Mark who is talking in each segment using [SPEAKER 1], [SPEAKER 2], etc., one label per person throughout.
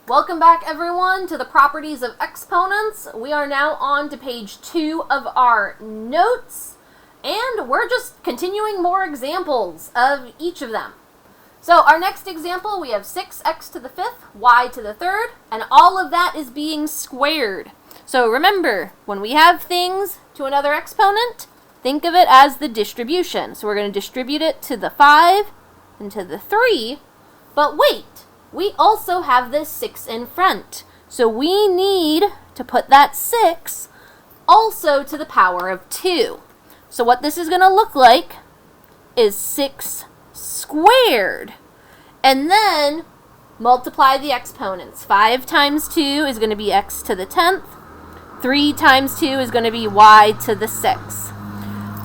[SPEAKER 1] Welcome back, everyone, to the properties of exponents. We are now on to page 2 of our notes, and we're just continuing more examples of each of them. So our next example, we have 6x to the 5th, y to the 3rd, and all of that is being squared. So remember, when we have things to another exponent, think of it as the distribution. So we're going to distribute it to the 5 and to the 3, but wait, we also have this 6 in front. So we need to put that 6 also to the power of 2. So what this is going to look like is 6 squared. And then multiply the exponents. 5 times 2 is going to be x to the 10th. 3 times 2 is going to be y to the 6th.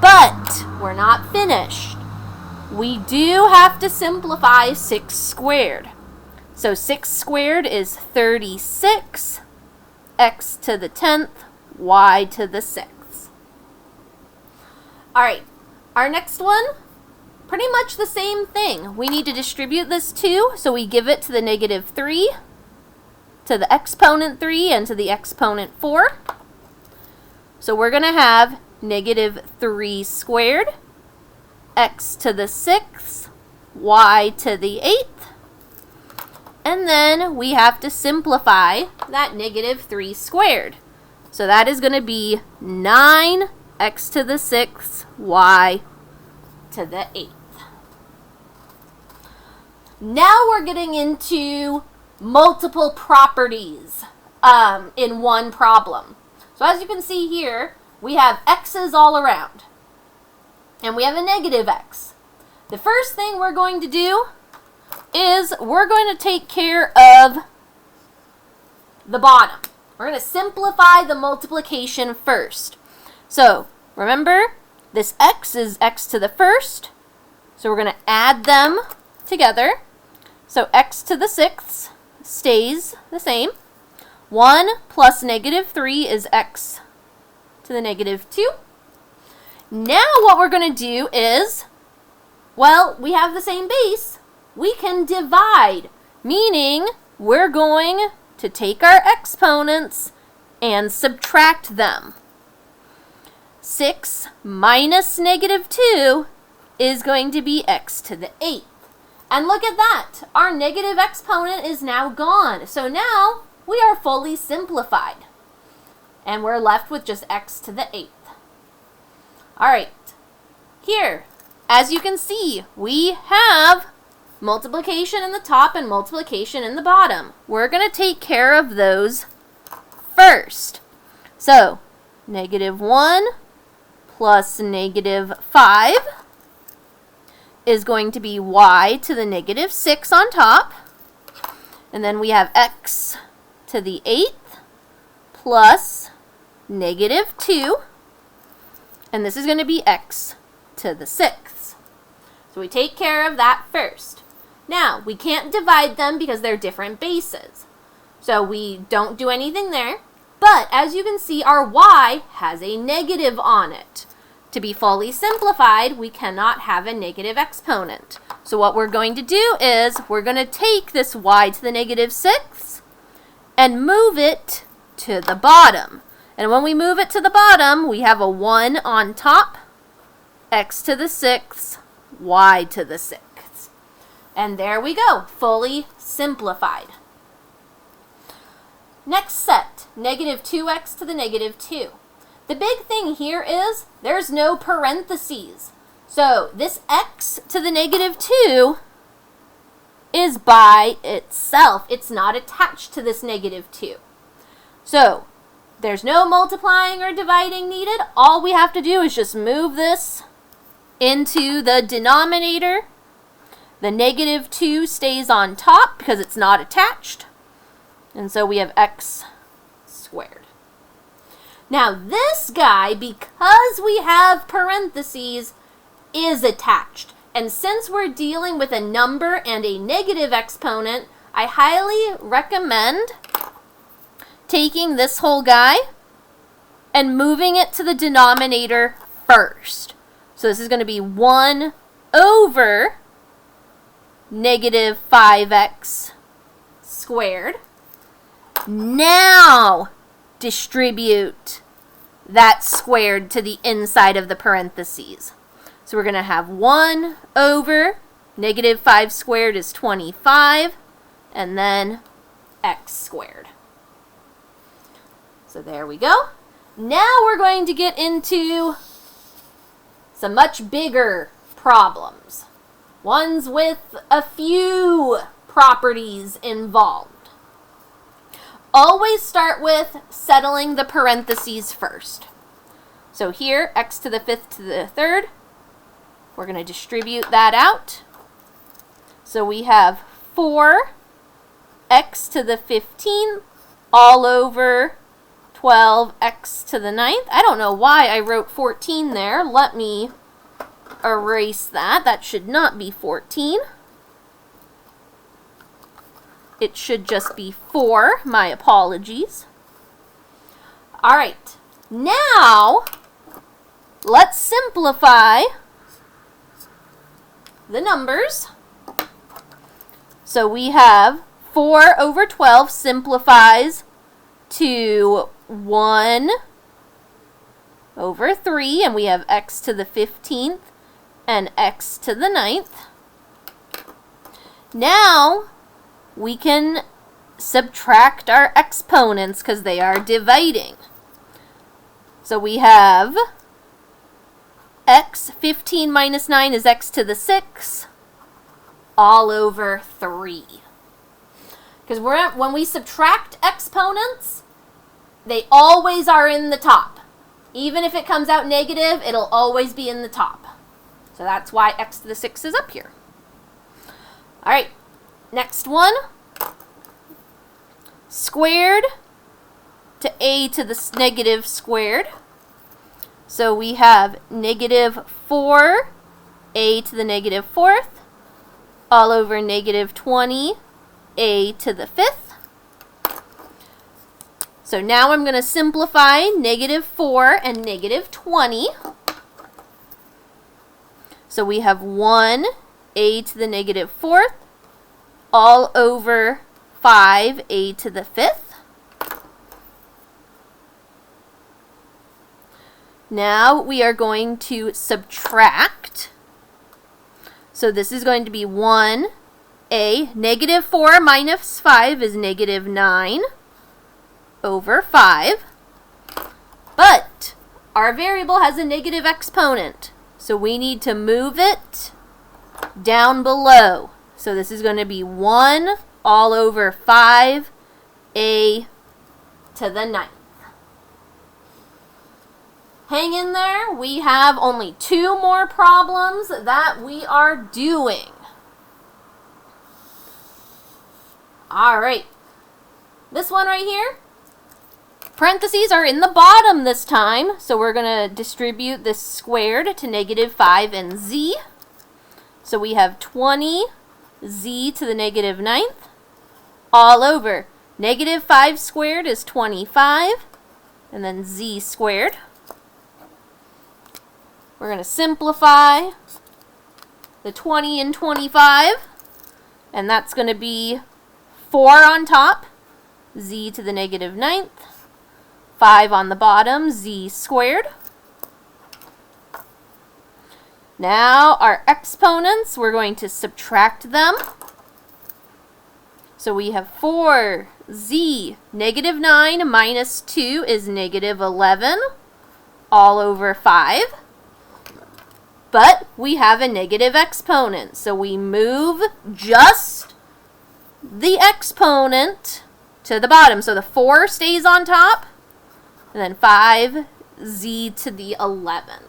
[SPEAKER 1] But we're not finished. We do have to simplify 6 squared. So 6 squared is 36, x to the 10th, y to the 6th. All right, our next one, pretty much the same thing. We need to distribute this 2, so we give it to the negative 3, to the exponent 3, and to the exponent 4. So we're going to have negative 3 squared, x to the 6th, y to the 8th. And then we have to simplify that negative 3 squared. So that is going to be 9 x to the 6th, y to the 8th. Now we're getting into multiple properties in one problem. So as you can see here, we have x's all around. And we have a negative x. The first thing we're going to do is we're going to take care of the bottom. We're going to simplify the multiplication first. So remember, this x is x to the 1st. So we're going to add them together. So x to the 6th stays the same. 1 plus negative 3 is x to the negative 2. Now what we're going to do is, well, we have the same base. We can divide, meaning we're going to take our exponents and subtract them. 6 minus negative 2 is going to be x to the 8th. And look at that, our negative exponent is now gone. So now we are fully simplified. And we're left with just x to the 8th. All right, here, as you can see, we have multiplication in the top and multiplication in the bottom. We're going to take care of those first. So, negative 1 plus negative 5 is going to be y to the negative 6 on top. And then we have x to the 8th plus negative 2. And this is going to be x to the 6th. So we take care of that first. Now, we can't divide them because they're different bases. So we don't do anything there. But as you can see, our y has a negative on it. To be fully simplified, we cannot have a negative exponent. So what we're going to do is we're going to take this y to the negative 6th and move it to the bottom. And when we move it to the bottom, we have a 1 on top, x to the 6th, y to the 6th. And there we go, fully simplified. Next set, negative 2x to the negative 2. The big thing here is there's no parentheses. So this x to the negative 2 is by itself. It's not attached to this negative 2. So there's no multiplying or dividing needed. All we have to do is just move this into the denominator. The negative 2 stays on top because it's not attached. And so we have x squared. Now this guy, because we have parentheses, is attached. And since we're dealing with a number and a negative exponent, I highly recommend taking this whole guy and moving it to the denominator first. So this is going to be 1 over negative 5x squared. Now distribute that squared to the inside of the parentheses. So we're going to have 1 over negative 5 squared is 25, and then x squared. So there we go. Now we're going to get into some much bigger problems. Ones with a few properties involved. Always start with settling the parentheses first. So here, x to the 5th to the 3rd, we're going to distribute that out. So we have 4 x to the 15th all over 12 x to the 9th. I don't know why I wrote 14 there. Let me erase that. That should not be 14. It should just be 4. My apologies. All right. Now, let's simplify the numbers. So we have 4 over 12 simplifies to 1 over 3, and we have x to the 15th and x to the 9th. Now, we can subtract our exponents because they are dividing. So we have x, 15 minus 9 is x to the 6, all over 3. Because when we subtract exponents, they always are in the top. Even if it comes out negative, it'll always be in the top. So that's why x to the 6 is up here. All right, next one. Squared to a to the negative squared. So we have negative 4 a to the negative 4th all over negative 20 a to the 5th. So now I'm going to simplify negative 4 and negative 20. So we have 1 a to the negative 4th all over 5 a to the 5th. Now we are going to subtract. So this is going to be 1a. Negative 4 minus 5 is negative 9 over 5. But our variable has a negative exponent, so we need to move it down below. So this is going to be 1 all over 5a to the 9th. Hang in there. We have only 2 more problems that we are doing. All right. This one right here, parentheses are in the bottom this time, so we're going to distribute this squared to negative 5 and z. So we have 20 z to the negative 9th all over negative 5 squared is 25, and then z squared. We're going to simplify the 20 and 25, and that's going to be 4 on top, z to the negative 9th, 5 on the bottom, z squared. Now our exponents, we're going to subtract them. So we have 4z, negative 9 minus 2 is negative 11, all over 5. But we have a negative exponent, so we move just the exponent to the bottom. So the 4 stays on top, and then 5z to the 11th.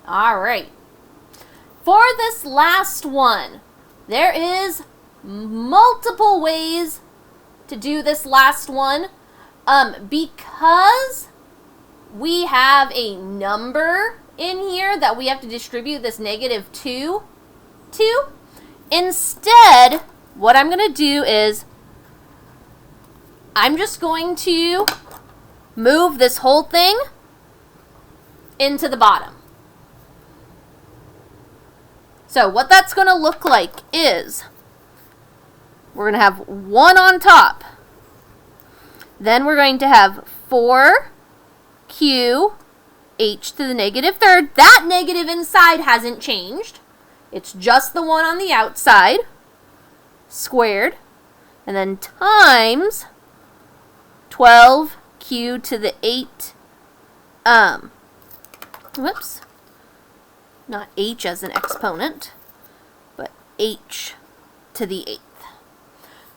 [SPEAKER 1] All right. For this last one, there is multiple ways to do this last one. Because we have a number in here that we have to distribute this negative 2 to. Instead, what I'm going to do is I'm just going to move this whole thing into the bottom. So what that's going to look like is We're going to have 1 on top. Then we're going to have 4q h to the negative third. That negative inside hasn't changed. It's just the one on the outside, squared, and then times 12q to the 8, whoops, not h as an exponent, but h to the 8th.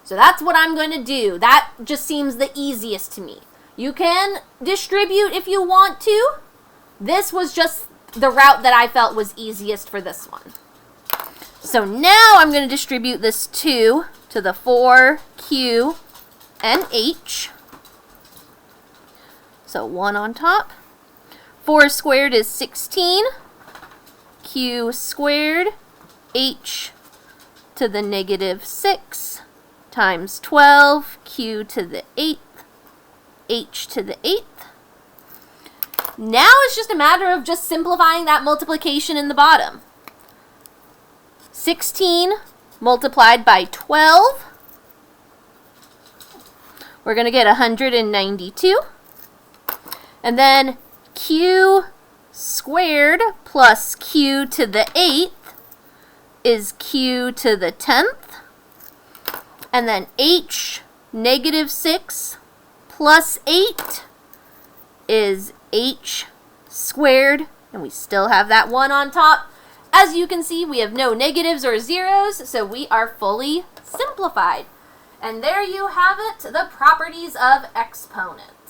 [SPEAKER 1] So that's what I'm going to do. That just seems the easiest to me. You can distribute if you want to. This was just the route that I felt was easiest for this one. So now I'm going to distribute this 2 to the 4q and h. So 1 on top. 4 squared is 16. Q squared h to the negative 6 times 12, q to the 8th, h to the 8th. Now it's just a matter of just simplifying that multiplication in the bottom. 16 multiplied by 12, we're going to get 192. And then q squared plus q to the 8th is q to the 10th. And then h, negative 6 plus 8 is h squared. And we still have that 1 on top. As you can see, we have no negatives or zeros, so we are fully simplified. And there you have it, the properties of exponents.